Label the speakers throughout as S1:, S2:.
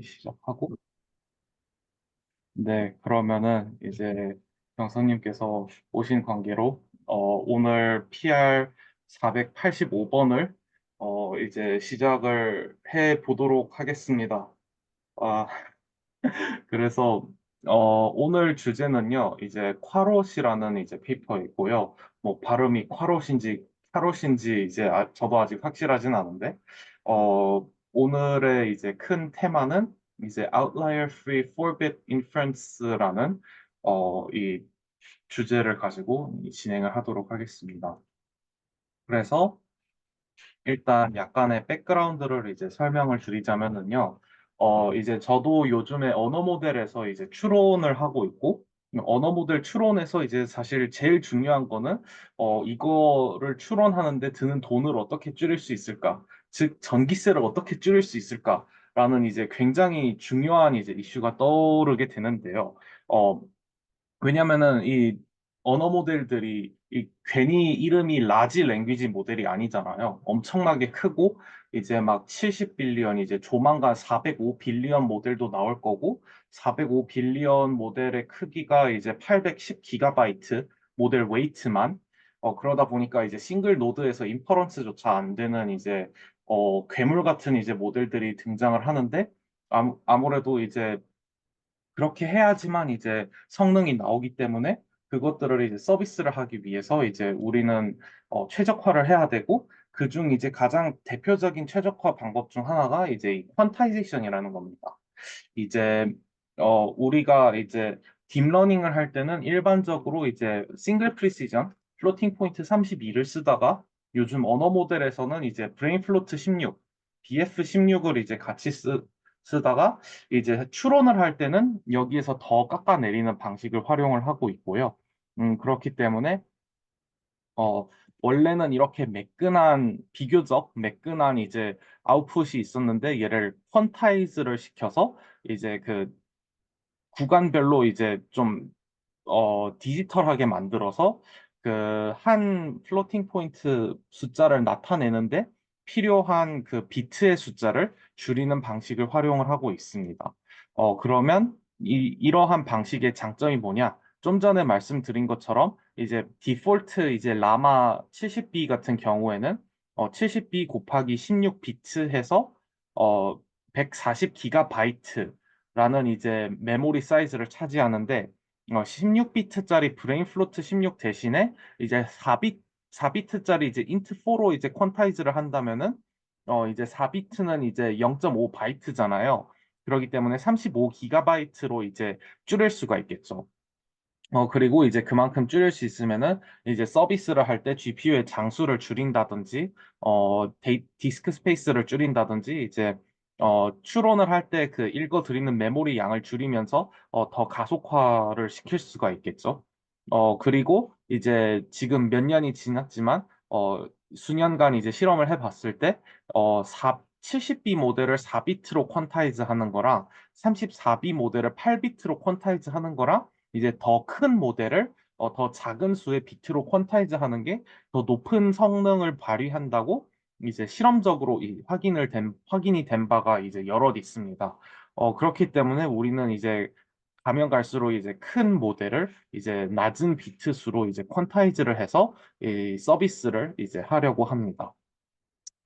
S1: 시작하고. 네, 그러면은 이제 경선님께서 오신 관계로 오늘 PR 485번을 이제 시작을 해 보도록 하겠습니다. 아, 그래서 오늘 주제는요, 이제 콰롯이라는 이제 페이퍼이고요. 뭐 발음이 콰롯인지 카롯인지 이제 저도 아직 확실하진 않은데, 오늘의 이제 큰 테마는 이제 Outlier Free 4-bit Inference라는 이 주제를 가지고 진행을 하도록 하겠습니다. 그래서 일단 약간의 백그라운드를 이제 설명을 드리자면은요, 이제 저도 요즘에 언어 모델에서 이제 추론을 하고 있고, 언어 모델 추론에서 이제 사실 제일 중요한 거는, 이거를 추론하는데 드는 돈을 어떻게 줄일 수 있을까? 즉, 전기세를 어떻게 줄일 수 있을까라는 이제 굉장히 중요한 이제 이슈가 떠오르게 되는데요. 어, 왜냐면은 이 언어 모델들이 괜히 이름이 라지 랭귀지 모델이 아니잖아요. 엄청나게 크고 이제 막 70빌리언 이제 조만간 405빌리언 모델도 나올 거고 405빌리언 모델의 크기가 이제 810기가바이트 모델 웨이트만 그러다 보니까 이제 싱글 노드에서 인퍼런스조차 안 되는 이제 괴물 같은 이제 모델들이 등장을 하는데 아무래도 이제 그렇게 해야지만 이제 성능이 나오기 때문에 그것들을 이제 서비스를 하기 위해서 이제 우리는 최적화를 해야 되고 그중 이제 가장 대표적인 최적화 방법 중 하나가 이제 이 퀀타이제이션이라는 겁니다. 이제 우리가 이제 딥러닝을 할 때는 일반적으로 이제 싱글 프리시전 플로팅 포인트 32를 쓰다가 요즘 언어 모델에서는 이제 브레인 플로트 16, BF16을 이제 같이 쓰다가 이제 추론을 할 때는 여기에서 더 깎아내리는 방식을 활용을 하고 있고요. 그렇기 때문에 어, 원래는 이렇게 비교적 매끈한 이제 아웃풋이 있었는데 얘를 퀀타이즈를 시켜서 이제 그 구간별로 이제 좀 디지털하게 만들어서 그 한 플로팅 포인트 숫자를 나타내는데 필요한 그 비트의 숫자를 줄이는 방식을 활용을 하고 있습니다. 그러면 이러한 방식의 장점이 뭐냐? 좀 전에 말씀드린 것처럼 이제 디폴트 이제 라마 70B 같은 경우에는 70B 곱하기 16비트 해서 140기가바이트라는 이제 메모리 사이즈를 차지하는데 16비트짜리 브레인 플로트 16 대신에 이제 4비트짜리 이제 인트 4로 이제 퀀타이즈를 한다면은 이제 4비트는 이제 0.5바이트잖아요. 그렇기 때문에 35기가바이트로 이제 줄일 수가 있겠죠. 그리고 이제 그만큼 줄일 수 있으면은 이제 서비스를 할 때 GPU의 장수를 줄인다든지, 디스크 스페이스를 줄인다든지, 이제, 추론을 할 때 그 읽어드리는 메모리 양을 줄이면서, 더 가속화를 시킬 수가 있겠죠. 그리고 이제 지금 몇 년이 지났지만, 수년간 이제 실험을 해봤을 때, 70B 모델을 4비트로 퀀타이즈 하는 거랑 34B 모델을 8비트로 퀀타이즈 하는 거랑 이제 더 큰 모델을 더 작은 수의 비트로 퀀타이즈 하는 게 더 높은 성능을 발휘한다고 이제 실험적으로 확인이 된 바가 이제 여럿 있습니다. 그렇기 때문에 우리는 이제 가면 갈수록 이제 큰 모델을 이제 낮은 비트 수로 이제 퀀타이즈를 해서 이 서비스를 이제 하려고 합니다.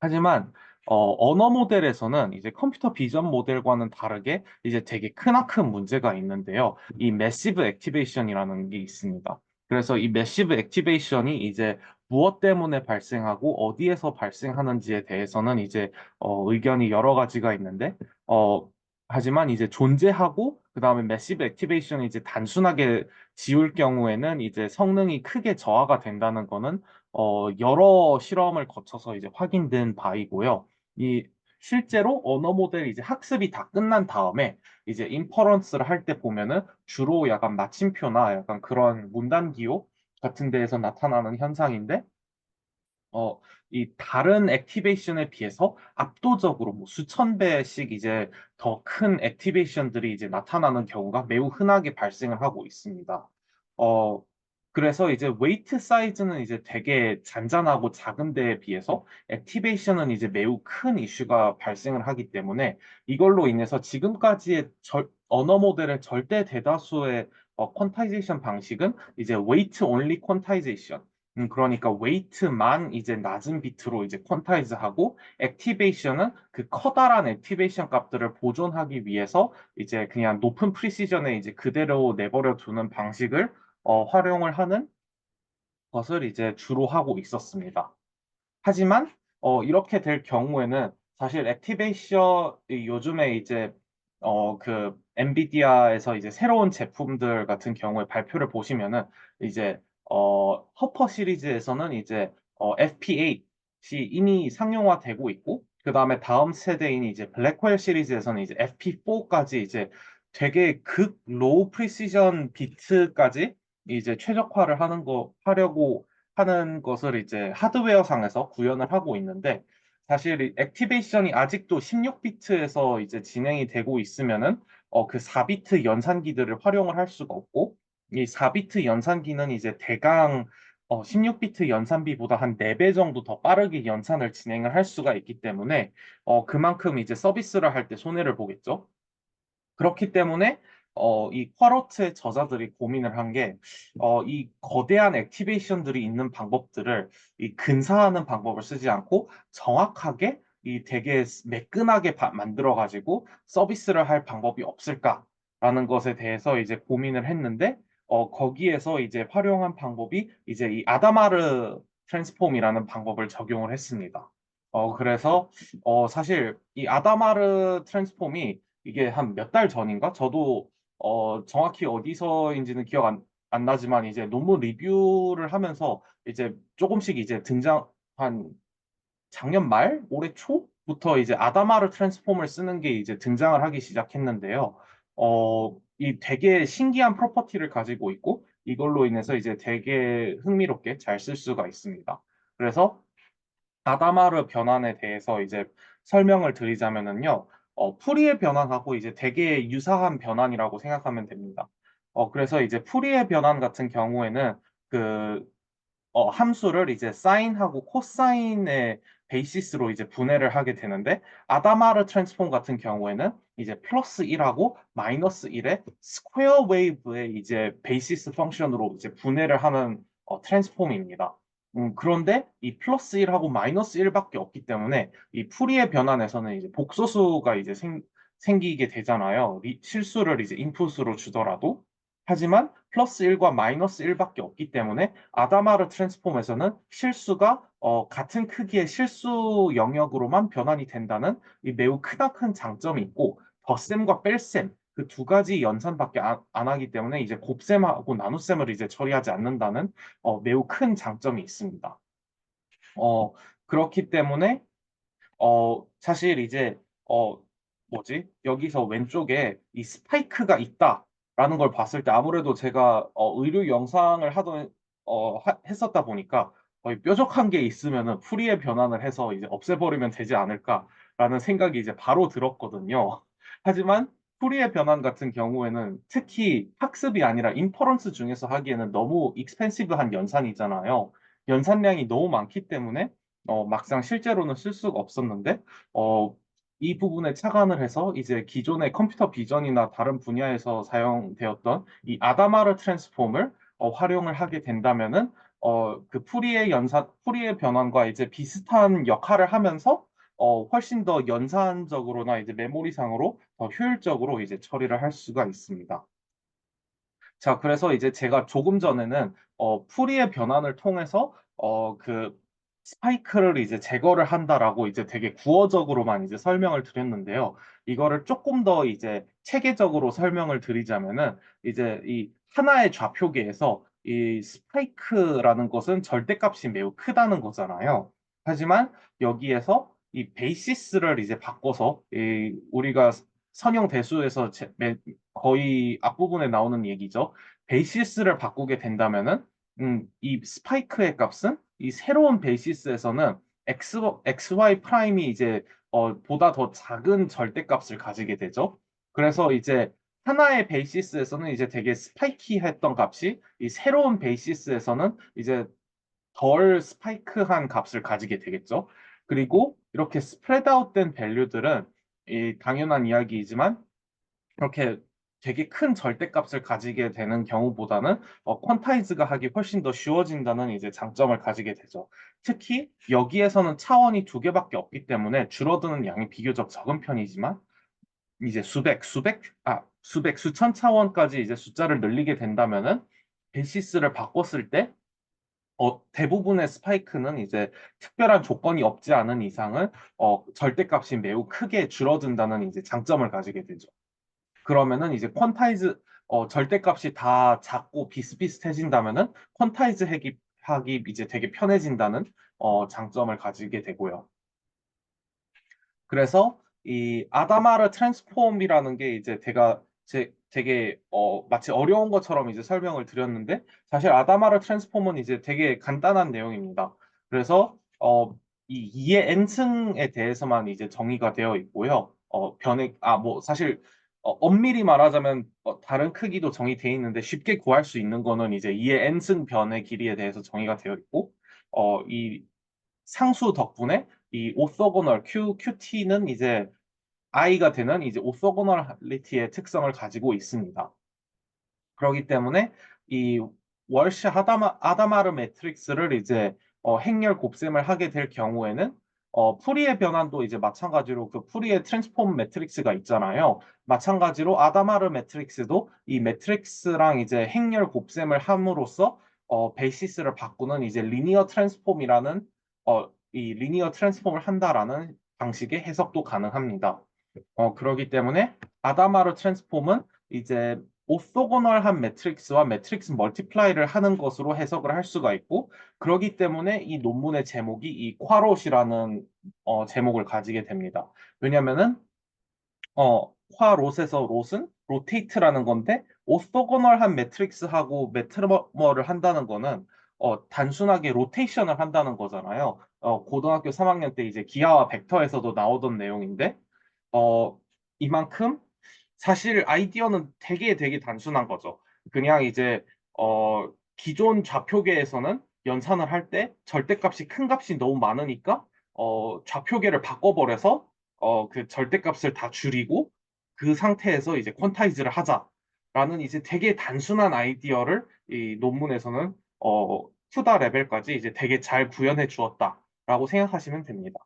S1: 하지만 언어 모델에서는 이제 컴퓨터 비전 모델과는 다르게 이제 되게 크나큰 문제가 있는데요. 이 매시브 액티베이션이라는 게 있습니다. 그래서 이 매시브 액티베이션이 이제 무엇 때문에 발생하고 어디에서 발생하는지에 대해서는 이제 의견이 여러 가지가 있는데 어, 하지만 이제 존재하고 그다음에 매시브 액티베이션이 이제 단순하게 지울 경우에는 이제 성능이 크게 저하가 된다는 거는 여러 실험을 거쳐서 이제 확인된 바이고요. 이 실제로 언어 모델 이제 학습이 다 끝난 다음에 이제 인퍼런스를 할 때 보면은 주로 약간 마침표나 약간 그런 문단 기호 같은 데에서 나타나는 현상인데 어, 이 다른 액티베이션에 비해서 압도적으로 뭐 수천 배씩 이제 더 큰 액티베이션들이 이제 나타나는 경우가 매우 흔하게 발생을 하고 있습니다. 어, 그래서 이제 웨이트 사이즈는 이제 되게 잔잔하고 작은 데에 비해서 액티베이션은 이제 매우 큰 이슈가 발생을 하기 때문에 이걸로 인해서 지금까지의 언어 모델의 절대 대다수의 퀀타이제이션 방식은 이제 웨이트 온리 퀀타이제이션. 그러니까 웨이트만 이제 낮은 비트로 이제 퀀타이즈하고 액티베이션은 그 커다란 액티베이션 값들을 보존하기 위해서 이제 그냥 높은 프리시전에 이제 그대로 내버려 두는 방식을 활용을 하는 것을 이제 주로 하고 있었습니다. 하지만 이렇게 될 경우에는 사실 액티베이션 요즘에 이제 그 엔비디아에서 이제 새로운 제품들 같은 경우에 발표를 보시면은 이제 허퍼 시리즈에서는 이제 FP8이 이미 상용화되고 있고 그다음에 다음 세대인 이제 블랙홀 시리즈에서는 이제 FP4까지 이제 되게 극 로우 프리시전 비트까지 이제 최적화를 하려고 하는 것을 이제 하드웨어 상에서 구현을 하고 있는데 사실 이 액티베이션이 아직도 16비트에서 이제 진행이 되고 있으면은 그 4비트 연산기들을 활용을 할 수가 없고 이 4비트 연산기는 이제 대강 16비트 연산비보다 한 4배 정도 더 빠르게 연산을 진행을 할 수가 있기 때문에 그만큼 이제 서비스를 할 때 손해를 보겠죠. 그렇기 때문에 이 쿼러트의 저자들이 고민을 한 게, 이 거대한 액티베이션들이 있는 방법들을 이 근사하는 방법을 쓰지 않고 정확하게 이 되게 매끈하게 만들어가지고 서비스를 할 방법이 없을까라는 것에 대해서 이제 고민을 했는데, 거기에서 이제 활용한 방법이 이제 이 아다마르 트랜스폼이라는 방법을 적용을 했습니다. 그래서 사실 이 아다마르 트랜스폼이 이게 한 몇 달 전인가? 저도 정확히 어디서인지는 기억 안 나지만 이제 논문 리뷰를 하면서 이제 조금씩 이제 한 작년 말, 올해 초부터 이제 아다마르 트랜스폼을 쓰는 게 이제 등장을 하기 시작했는데요. 이 되게 신기한 프로퍼티를 가지고 있고 이걸로 인해서 이제 되게 흥미롭게 잘 쓸 수가 있습니다. 그래서 아다마르 변환에 대해서 이제 설명을 드리자면은요, 풀이의 변환하고 이제 되게 유사한 변환이라고 생각하면 됩니다. 그래서 이제 풀이의 변환 같은 경우에는 그 함수를 이제 사인하고 코사인의 베이시스로 이제 분해를 하게 되는데 아다마르 트랜스폼 같은 경우에는 이제 플러스 1하고 마이너스 1의 스퀘어 웨이브의 이제 베이시스 펑션으로 이제 분해를 하는 트랜스폼입니다. 그런데 이 플러스 1하고 마이너스 1밖에 없기 때문에 이 풀이의 변환에서는 이제 복소수가 이제 생기게 되잖아요. 실수를 이제 인풋으로 주더라도. 하지만 플러스 1과 마이너스 1밖에 없기 때문에 아다마르 트랜스폼에서는 실수가 같은 크기의 실수 영역으로만 변환이 된다는 이 매우 크나큰 장점이 있고 덧셈과 뺄셈 그 두 가지 연산밖에 안 하기 때문에 이제 곱셈하고 나눗셈을 이제 처리하지 않는다는 매우 큰 장점이 있습니다. 어, 그렇기 때문에 사실 이제, 뭐지? 여기서 왼쪽에 이 스파이크가 있다라는 걸 봤을 때 아무래도 제가 의료 영상을 했었다 보니까 거의 뾰족한 게 있으면은 풀이의 변환을 해서 이제 없애버리면 되지 않을까라는 생각이 이제 바로 들었거든요. 하지만 풀이의 변환 같은 경우에는 특히 학습이 아니라 인퍼런스 중에서 하기에는 너무 익스펜시브한 연산이잖아요. 연산량이 너무 많기 때문에 막상 실제로는 쓸 수가 없었는데, 어, 이 부분에 착안을 해서 이제 기존의 컴퓨터 비전이나 다른 분야에서 사용되었던 이 아다마르 트랜스폼을 활용을 하게 된다면은, 그 풀이의 변환과 이제 비슷한 역할을 하면서, 훨씬 더 연산적으로나 이제 메모리상으로 더 효율적으로 이제 처리를 할 수가 있습니다. 자, 그래서 이제 제가 조금 전에는 풀이의 변환을 통해서 그 스파이크를 이제 제거를 한다라고 이제 되게 구어적으로만 이제 설명을 드렸는데요. 이거를 조금 더 이제 체계적으로 설명을 드리자면은 이제 이 하나의 좌표계에서 이 스파이크라는 것은 절대값이 매우 크다는 거잖아요. 하지만 여기에서 이 베이시스를 이제 바꿔서 우리가 선형 대수에서 거의 앞부분에 나오는 얘기죠. 베이시스를 바꾸게 된다면은 이 스파이크의 값은 이 새로운 베이시스에서는 XY 프라임이 이제 보다 더 작은 절대값을 가지게 되죠. 그래서 이제 하나의 베이시스에서는 이제 되게 스파이키했던 값이 이 새로운 베이시스에서는 이제 덜 스파이크한 값을 가지게 되겠죠. 그리고 이렇게 스프레드 아웃된 밸류들은 이 당연한 이야기이지만 이렇게 되게 큰 절대값을 가지게 되는 경우보다는 퀀타이즈가 하기 훨씬 더 쉬워진다는 이제 장점을 가지게 되죠. 특히 여기에서는 차원이 두 개밖에 없기 때문에 줄어드는 양이 비교적 적은 편이지만 이제 수천 차원까지 이제 숫자를 늘리게 된다면은 베시스를 바꿨을 때 대부분의 스파이크는 이제 특별한 조건이 없지 않은 이상은 절대값이 매우 크게 줄어든다는 이제 장점을 가지게 되죠. 그러면은 이제 절대값이 다 작고 비슷비슷해진다면은 하기 이제 되게 편해진다는 장점을 가지게 되고요. 그래서 이 아다마르 트랜스폼이라는 게 이제 되게 마치 어려운 것처럼 이제 설명을 드렸는데 사실 아다마르 트랜스폼은 이제 되게 간단한 내용입니다. 그래서 이 2의 n승에 대해서만 이제 정의가 되어 있고요. 뭐 사실 엄밀히 말하자면 다른 크기도 정의되어 있는데 쉽게 구할 수 있는 거는 이제 2의 n승 변의 길이에 대해서 정의가 되어 있고 이 상수 덕분에 이 오소고널 QT는 이제 I가 되는 이제 오소고널리티의 특성을 가지고 있습니다. 그렇기 때문에 이 월시 아다마르 매트릭스를 이제 행렬 곱셈을 하게 될 경우에는 푸리에 변환도 이제 마찬가지로 그 푸리에 트랜스폼 매트릭스가 있잖아요. 마찬가지로 아다마르 매트릭스도 이 매트릭스랑 이제 행렬 곱셈을 함으로써 베이시스를 바꾸는 이제 이 리니어 트랜스폼을 한다라는 방식의 해석도 가능합니다. 그러기 때문에 아다마르 트랜스폼은 이제 오소고널한 매트릭스와 매트릭스 멀티플라이를 하는 것으로 해석을 할 수가 있고 그러기 때문에 이 논문의 제목이 이 콰롯이라는 제목을 가지게 됩니다. 왜냐면은 콰롯에서 롯은 로테이트라는 건데 오소고널한 매트릭스하고 매트머를 한다는 거는 단순하게 로테이션을 한다는 거잖아요. 고등학교 3학년 때 이제 기하와 벡터에서도 나오던 내용인데 어, 이만큼 사실 아이디어는 되게 단순한 거죠. 그냥 이제 기존 좌표계에서는 연산을 할 때 절대값이 큰 값이 너무 많으니까 좌표계를 바꿔버려서 그 절대값을 다 줄이고 그 상태에서 이제 퀀타이즈를 하자라는 이제 되게 단순한 아이디어를 이 논문에서는 후다 레벨까지 이제 되게 잘 구현해 주었다라고 생각하시면 됩니다.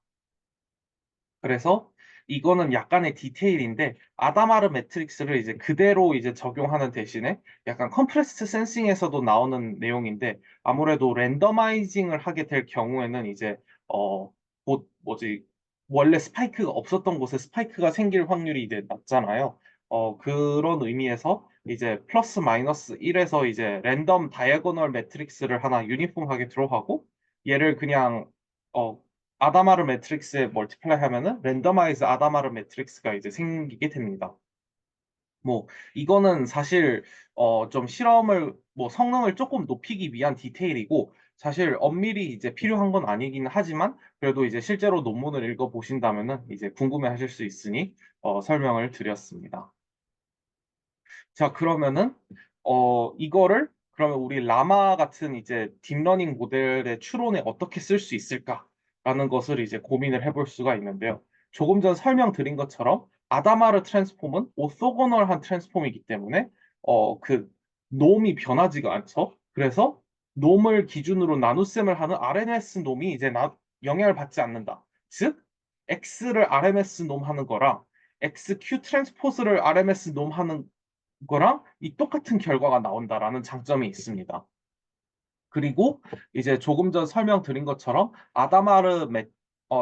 S1: 그래서 이거는 약간의 디테일인데 아다마르 매트릭스를 이제 그대로 이제 적용하는 대신에 약간 컴프레스드 센싱에서도 나오는 내용인데 아무래도 랜더마이징을 하게 될 경우에는 이제 어, 뭐지 원래 스파이크가 없었던 곳에 스파이크가 생길 확률이 이제 낮잖아요. 그런 의미에서 이제 플러스 마이너스 1에서 이제 랜덤 다이아고널 매트릭스를 하나 유니폼하게 들어가고 얘를 그냥 어, 아다마르 매트릭스에 멀티플라이 하면은 랜더마이즈 아다마르 매트릭스가 이제 생기게 됩니다. 뭐 이거는 사실 좀 실험을 뭐 성능을 조금 높이기 위한 디테일이고 사실 엄밀히 이제 필요한 건 아니긴 하지만 그래도 이제 실제로 논문을 읽어 보신다면은 이제 궁금해 하실 수 있으니 설명을 드렸습니다. 자, 그러면은 이거를 그러면 우리 라마 같은 이제 딥러닝 모델의 추론에 어떻게 쓸 수 있을까라는 것을 이제 고민을 해볼 수가 있는데요. 조금 전 설명드린 것처럼 아다마르 트랜스폼은 오소고널한 트랜스폼이기 때문에 그 놈이 변하지가 않죠. 그래서 놈을 기준으로 나눗셈을 하는 RMS 놈이 이제 영향을 받지 않는다. 즉 X를 RMS 놈 하는 거랑 XQ 트랜스포즈를 RMS 놈 하는 거랑 이 똑같은 결과가 나온다라는 장점이 있습니다. 그리고 이제 조금 전 설명드린 것처럼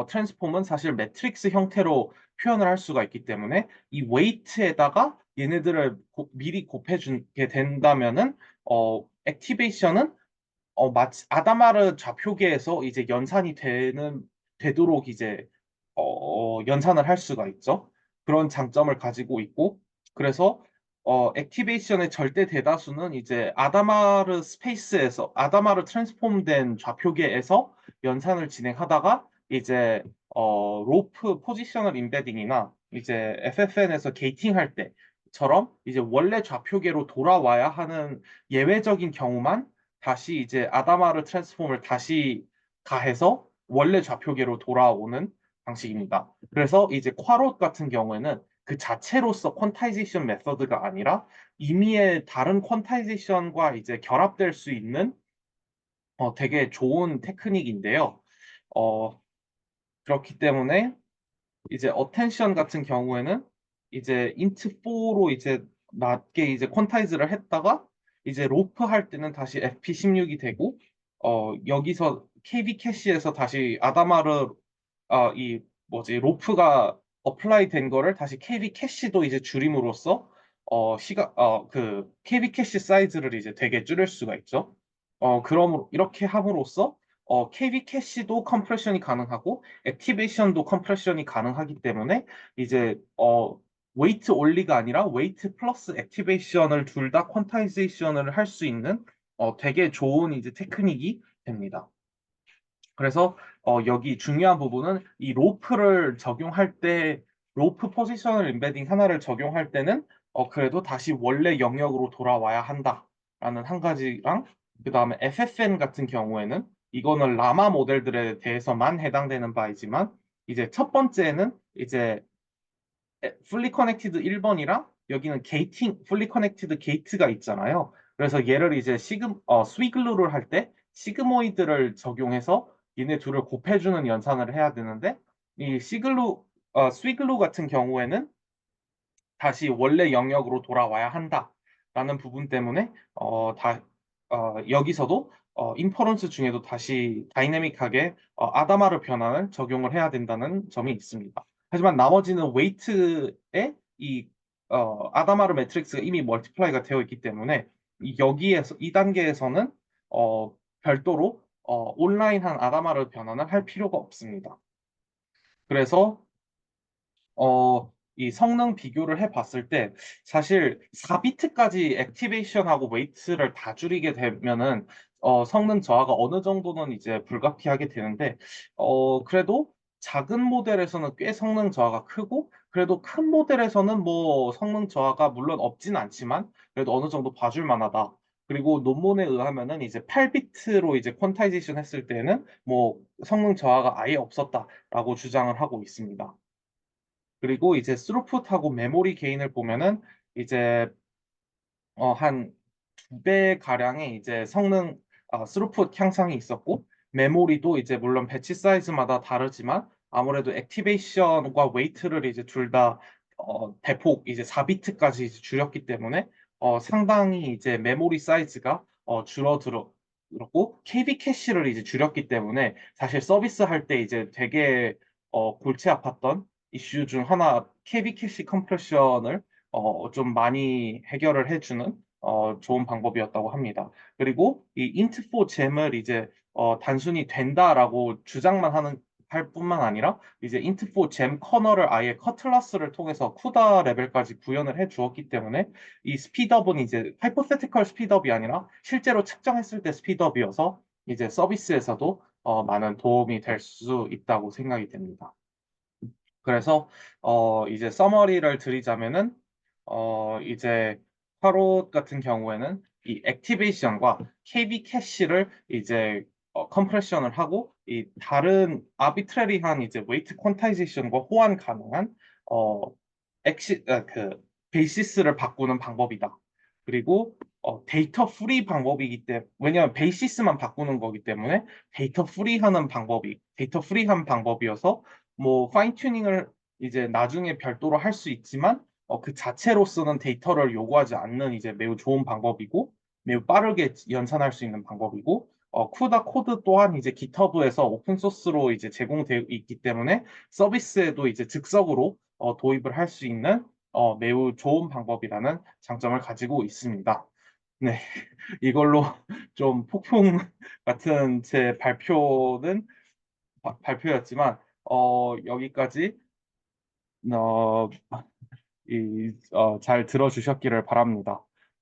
S1: 트랜스폼은 사실 매트릭스 형태로 표현을 할 수가 있기 때문에 이 웨이트에다가 얘네들을 미리 곱해주게 된다면은 액티베이션은 마치 아다마르 좌표계에서 이제 되도록 이제 연산을 할 수가 있죠. 그런 장점을 가지고 있고 그래서 액티베이션의 절대 대다수는 이제 아다마르 트랜스폼된 좌표계에서 연산을 진행하다가 이제 로프 포지셔널 임베딩이나 이제 FFN에서 게이팅 할 때 처럼 이제 원래 좌표계로 돌아와야 하는 예외적인 경우만 다시 이제 아다마르 트랜스폼을 다시 가해서 원래 좌표계로 돌아오는 방식입니다. 그래서 이제 쿼롯 같은 경우에는 그 자체로서 퀀타이제이션 메서드가 아니라 이미의 다른 퀀타이제이션과 이제 결합될 수 있는 되게 좋은 테크닉인데요. 어, 그렇기 때문에 이제 어텐션 같은 경우에는 이제 int 4로 이제 낮게 이제 퀀타이즈를 했다가 이제 로프 할 때는 다시 fp16이 되고 여기서 kv 캐시에서 다시 아다마르 이 뭐지 로프가 어플라이 된 거를 다시 kv 캐시도 이제 줄임으로써 그 kv 캐시 사이즈를 이제 되게 줄일 수가 있죠. 그럼 이렇게 함으로써 kv 캐시도 컴프레션이 가능하고 액티베이션도 컴프레션이 가능하기 때문에 이제 웨이트 올리가 아니라 웨이트 플러스 액티베이션을 둘 다 퀀타이제이션을 할 수 있는 되게 좋은 이제 테크닉이 됩니다. 그래서 여기 중요한 부분은 이 로프를 적용할 때 로프 포지셔널 임베딩 하나를 적용할 때는 그래도 다시 원래 영역으로 돌아와야 한다라는 한 가지랑 그 다음에 FFN 같은 경우에는 이거는 라마 모델들에 대해서만 해당되는 바이지만 이제 첫 번째는 이제 풀리 커넥티드 1번이랑 여기는 게이팅 풀리 커넥티드 게이트가 있잖아요. 그래서 얘를 이제 스위글루를 할 때 시그모이드를 적용해서 얘네 둘을 곱해주는 연산을 해야 되는데 이 스위글루 같은 경우에는 다시 원래 영역으로 돌아와야 한다라는 부분 때문에 여기서도 인퍼런스 중에도 다시 다이내믹하게 아다마르 변환을 적용을 해야 된다는 점이 있습니다. 하지만 나머지는 웨이트에 이 아다마르 매트릭스가 이미 멀티플라이가 되어 있기 때문에 여기에서 이 단계에서는 어, 별도로 온라인한 아다마르 변환을 할 필요가 없습니다. 그래서 이 성능 비교를 해봤을 때 사실 4비트까지 액티베이션하고 웨이트를 다 줄이게 되면은 성능 저하가 어느 정도는 이제 불가피하게 되는데 그래도 작은 모델에서는 꽤 성능 저하가 크고 그래도 큰 모델에서는 뭐 성능 저하가 물론 없진 않지만 그래도 어느 정도 봐줄 만하다. 그리고 논문에 의하면은 이제 8비트로 이제 퀀타이제이션 했을 때는 뭐 성능 저하가 아예 없었다라고 주장을 하고 있습니다. 그리고 이제 스루풋하고 메모리 게인을 보면은 이제 한 2배 가량의 이제 스루풋 향상이 있었고 메모리도 이제 물론 배치 사이즈마다 다르지만 아무래도 액티베이션과 웨이트를 이제 둘 다 대폭 이제 4비트까지 이제 줄였기 때문에 상당히 이제 메모리 사이즈가 줄어들었고 KB 캐시를 이제 줄였기 때문에 사실 서비스 할 때 이제 되게 골치 아팠던 이슈 중 하나 KB 캐시 컴프레션을 좀 많이 해결을 해주는 좋은 방법이었다고 합니다. 그리고 이 int4 잼을 이제 단순히 된다라고 주장만 할 뿐만 아니라 이제 int4 잼 커널을 아예 커틀러스를 통해서 쿠다 레벨까지 구현을 해 주었기 때문에 이 스피드업은 이제 하이포테티컬 스피드업이 아니라 실제로 측정했을 때 스피드업이어서 이제 서비스에서도 많은 도움이 될 수 있다고 생각이 됩니다. 그래서 이제 서머리를 드리자면은 이제 화롯 같은 경우에는 이 액티베이션과 KB 캐시를 이제 컴프레션을 하고 이 다른 아비트러리한 이제 웨이트 퀀타이제이션과 호환 가능한 어 그 베이시스를 바꾸는 방법이다. 그리고 데이터 프리 방법이기 때문에 왜냐하면 베이시스만 바꾸는 거기 때문에 데이터 프리한 방법이어서 뭐 파인 튜닝을 이제 나중에 별도로 할 수 있지만 그 자체로서는 데이터를 요구하지 않는 이제 매우 좋은 방법이고 매우 빠르게 연산할 수 있는 방법이고 쿠다 코드 또한 이제 GitHub에서 오픈 소스로 이제 제공되어 있기 때문에 서비스에도 이제 즉석으로 도입을 할 수 있는 매우 좋은 방법이라는 장점을 가지고 있습니다. 네, 이걸로 좀 폭풍 같은 제 발표였지만 여기까지 잘 들어주셨기를 바랍니다.